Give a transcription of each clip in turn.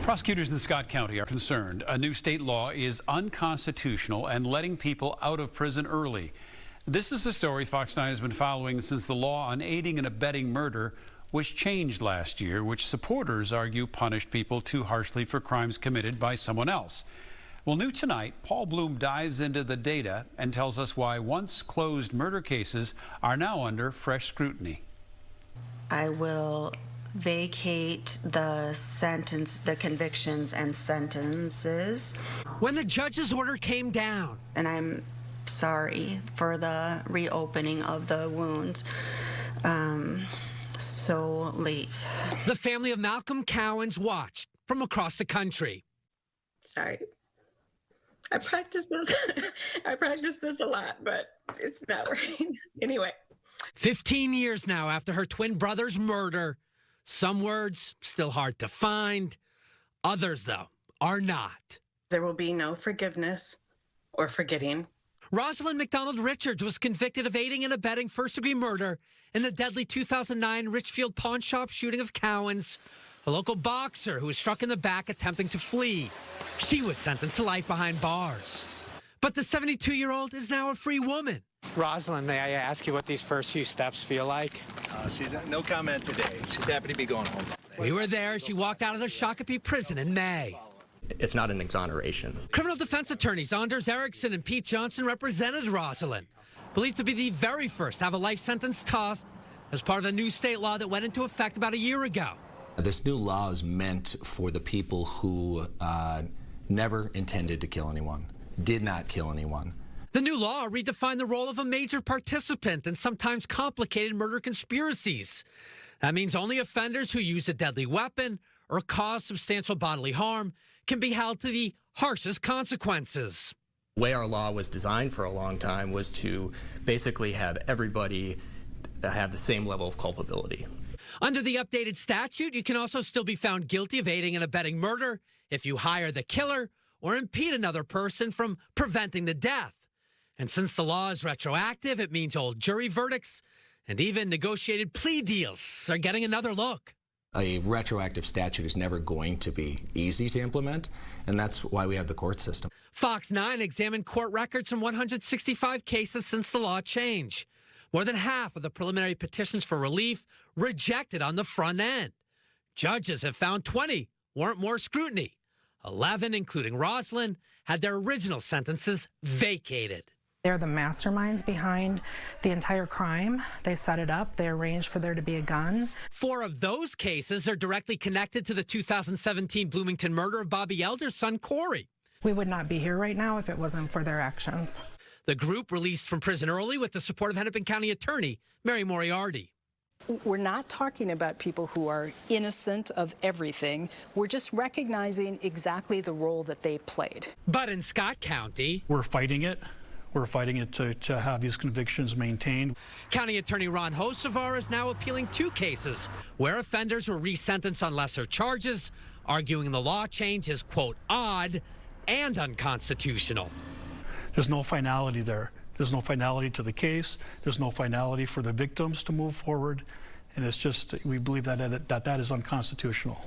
Prosecutors in Scott County are concerned a new state law is unconstitutional and letting people out of prison early. This is a story Fox 9 has been following since the law on aiding and abetting murder was changed last year, which supporters argue punished people too harshly for crimes committed by someone else. Well, new tonight, Paul Blume dives into the data and tells us why once closed murder cases are now under fresh scrutiny. I will vacate the convictions and sentences. When the judge's order came down. And I'm sorry for the reopening of the wounds so late. The family of Malcolm Cowens watched from across the country. Sorry. I practice this a lot, but it's not right. Anyway. 15 years now after her twin brother's murder. Some words still hard to find. Others, though, are not. There will be no forgiveness or forgetting. Rosalind McDonald Richards was convicted of aiding and abetting first-degree murder in the deadly 2009 Richfield pawn shop shooting of Cowens, a local boxer who was struck in the back attempting to flee. She was sentenced to life behind bars. But the 72-year-old is now a free woman. Rosalind, may I ask you what these first few steps feel like? She's no comment today. She's happy to be going home. We were there as she walked out of the Shakopee prison in May. It's not an exoneration. Criminal defense attorneys Anders Erickson and Pete Johnson represented Rosalind, believed to be the very first to have a life sentence tossed as part of a new state law that went into effect about a year ago. This new law is meant for the people who never intended to kill anyone, did not kill anyone. The new law redefined the role of a major participant in sometimes complicated murder conspiracies. That means only offenders who use a deadly weapon or cause substantial bodily harm can be held to the harshest consequences. The way our law was designed for a long time was to basically have everybody have the same level of culpability. Under the updated statute, you can also still be found guilty of aiding and abetting murder if you hire the killer or impede another person from preventing the death. And since the law is retroactive, it means old jury verdicts and even negotiated plea deals are getting another look. A retroactive statute is never going to be easy to implement, and that's why we have the court system. Fox 9 examined court records from 165 cases since the law change. More than half of the preliminary petitions for relief rejected on the front end. Judges have found 20 warrant more scrutiny. 11, including Rosalind, had their original sentences vacated. They're the masterminds behind the entire crime. They set it up. They arranged for there to be a gun. 4 of those cases are directly connected to the 2017 Bloomington murder of Bobby Elder's son, Corey. We would not be here right now if it wasn't for their actions. The group released from prison early with the support of Hennepin County Attorney Mary Moriarty. We're not talking about people who are innocent of everything. We're just recognizing exactly the role that they played. But in Scott County, we're fighting it. We're fighting it to have these convictions maintained. County Attorney Ron Hocevar is now appealing 2 cases where offenders were resentenced on lesser charges, arguing the law change is, quote, odd and unconstitutional. There's no finality there. There's no finality to the case. There's no finality for the victims to move forward. And it's just, we believe that is unconstitutional.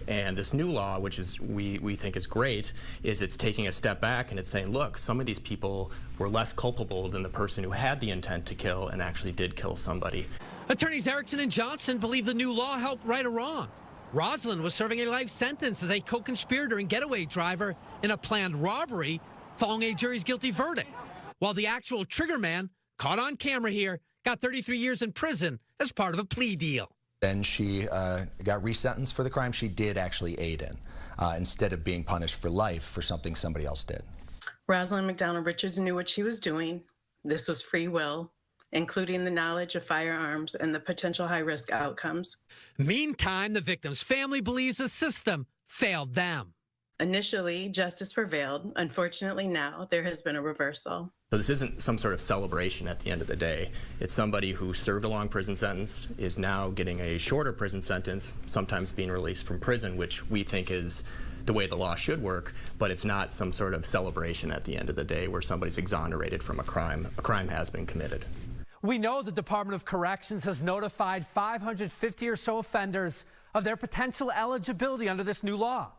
And this new law, which is we think is great, is it's taking a step back and it's saying, look, some of these people were less culpable than the person who had the intent to kill and actually did kill somebody. Attorneys Erickson and Johnson believe the new law helped right a wrong. Rosalind was serving a life sentence as a co-conspirator and getaway driver in a planned robbery following a jury's guilty verdict, while the actual trigger man, caught on camera here, got 33 years in prison as part of a plea deal. Then she got resentenced for the crime she did actually aid in, instead of being punished for life for something somebody else did. Rosalind McDonald Richards knew what she was doing. This was free will, including the knowledge of firearms and the potential high-risk outcomes. Meantime, the victim's family believes the system failed them. Initially, justice prevailed. Unfortunately, now there has been a reversal. So this isn't some sort of celebration at the end of the day. It's somebody who served a long prison sentence, is now getting a shorter prison sentence, sometimes being released from prison, which we think is the way the law should work, but it's not some sort of celebration at the end of the day where somebody's exonerated from a crime. A crime has been committed. We know the Department of Corrections has notified 550 or so offenders of their potential eligibility under this new law.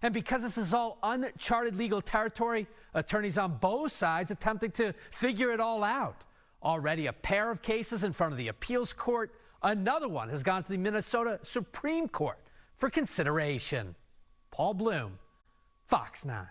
And because this is all uncharted legal territory, attorneys on both sides attempting to figure it all out. Already a pair of cases in front of the appeals court. Another one has gone to the Minnesota Supreme Court for consideration. Paul Blume, Fox 9.